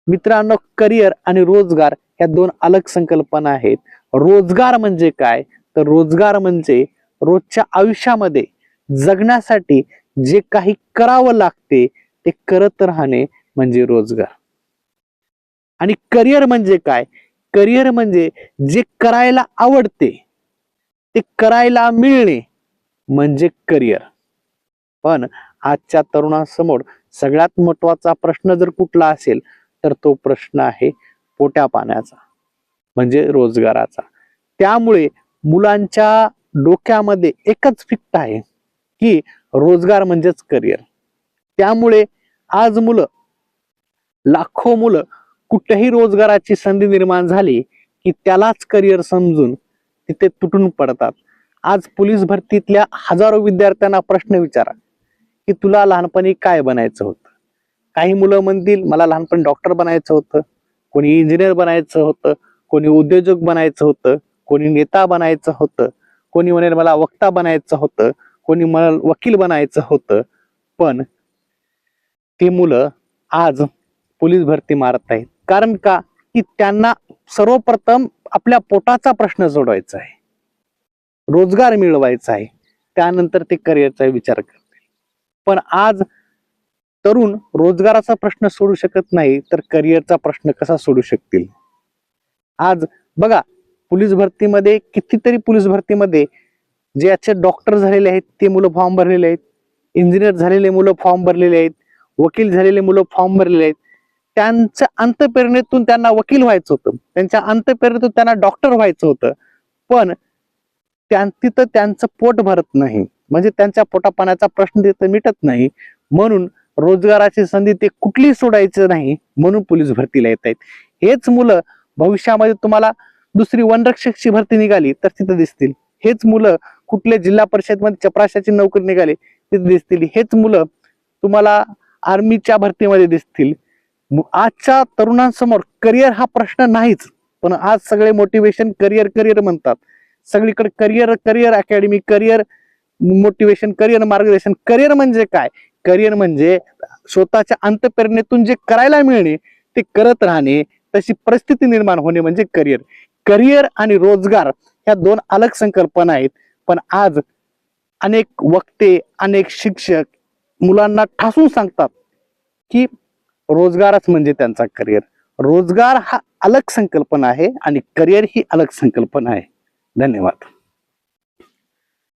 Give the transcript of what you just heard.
मित्रांनो, करिअर आणि रोजगार ह्या दोन अलग संकल्पना आहेत. रोजगार म्हणजे काय? तर रोजगार म्हणजे रोजच्या आयुष्यामध्ये जगण्यासाठी जे काही करावं लागते ते करत राहणे म्हणजे रोजगार. आणि करिअर म्हणजे काय? करिअर म्हणजे जे करायला आवडते ते करायला मिळणे म्हणजे करिअर. पण आजच्या तरुणांसमोर सगळ्यात महत्वाचा प्रश्न जर कुठला असेल तर तो प्रश्न आहे पोट्या पाण्याचा, म्हणजे रोजगाराचा. त्यामुळे मुलांच्या डोक्यामध्ये एकच फिक्ट आहे की रोजगार म्हणजेच करिअर. त्यामुळे आज लाखो मुलं कुठेही रोजगाराची संधी निर्माण झाली की त्यालाच करिअर समजून तिथे तुटून पडतात. आज पोलीस भरतीतल्या हजारो विद्यार्थ्यांना प्रश्न विचारा की तुला लहानपणी काय बनायचं होतं? काही मुलं म्हणतील मला लहानपणी डॉक्टर बनायचं होतं, कोणी इंजिनियर बनायचं होतं, कोणी उद्योजक बनायचं होतं, कोणी नेता बनायचं होतं, कोणी म्हणेल मला वक्ता बनायचं होतं, कोणी म्हणेल वकील बनायचं होतं. पण ती मुलं आज पोलीस भरती मारत आहेत. कारण का? की त्यांना सर्वप्रथम आपल्या पोटाचा प्रश्न सोडवायचा आहे, रोजगार मिळवायचा आहे, त्यानंतर ते करिअरचा विचार करतील. पण आज तरुण रोजगाराचा प्रश्न सोडू शकत नाही तर करिअरचा प्रश्न कसा सोडू शकतील? आज बघा, पोलीस भरतीमध्ये कितीतरी पोलीस भरतीमध्ये जे आजचे डॉक्टर झालेले आहेत ते मुलं फॉर्म भरलेले आहेत, इंजिनियर झालेले मुलं फॉर्म भरलेले आहेत, वकील झालेले मुलं फॉर्म भरलेले आहेत. त्यांच्या अंतःप्रेरणेतून त्यांना वकील व्हायचं होतं, त्यांच्या अंतःप्रेरणेतून त्यांना डॉक्टर व्हायचं होतं. पण तिथं त्यांचं पोट भरत नाही, म्हणजे त्यांच्या पोटापाण्याचा प्रश्न तिथं मिटत नाही. म्हणून रोजगाराची संधी ते कुठली सोडायचं नाही म्हणून पोलीस भरतीला येत आहेत. हेच मुलं भविष्यामध्ये तुम्हाला दुसरी वनरक्षकची भरती निघाली तर तिथं दिसतील. हेच मुलं कुठल्या जिल्हा परिषद मध्ये चपराशाची नोकरी निघाली तिथे दिसतील. हेच मुलं तुम्हाला आर्मीच्या भरतीमध्ये दिसतील. आजच्या तरुणांसमोर करिअर हा प्रश्न नाहीच, पण आज सगळे मोटिवेशन करिअर करिअर म्हणतात. सगळीकडे career career academy, career motivation, career मार्गदर्शन. करिअर म्हणजे काय? करिअर म्हणजे स्वतःच्या अंतःप्रेरणेतून जे करायला मिळणे ते करत राहणे, तशी परिस्थिती निर्माण होणे म्हणजे करिअर. करिअर आणि रोजगार ह्या दोन अलग संकल्पना आहेत. पण आज अनेक वक्ते, अनेक शिक्षक मुलांना ठासून सांगतात की रोजगारच म्हणजे त्यांचा करिअर. रोजगार हा अलग संकल्पना आहे आणि करिअर ही अलग संकल्पना आहे. धन्यवाद.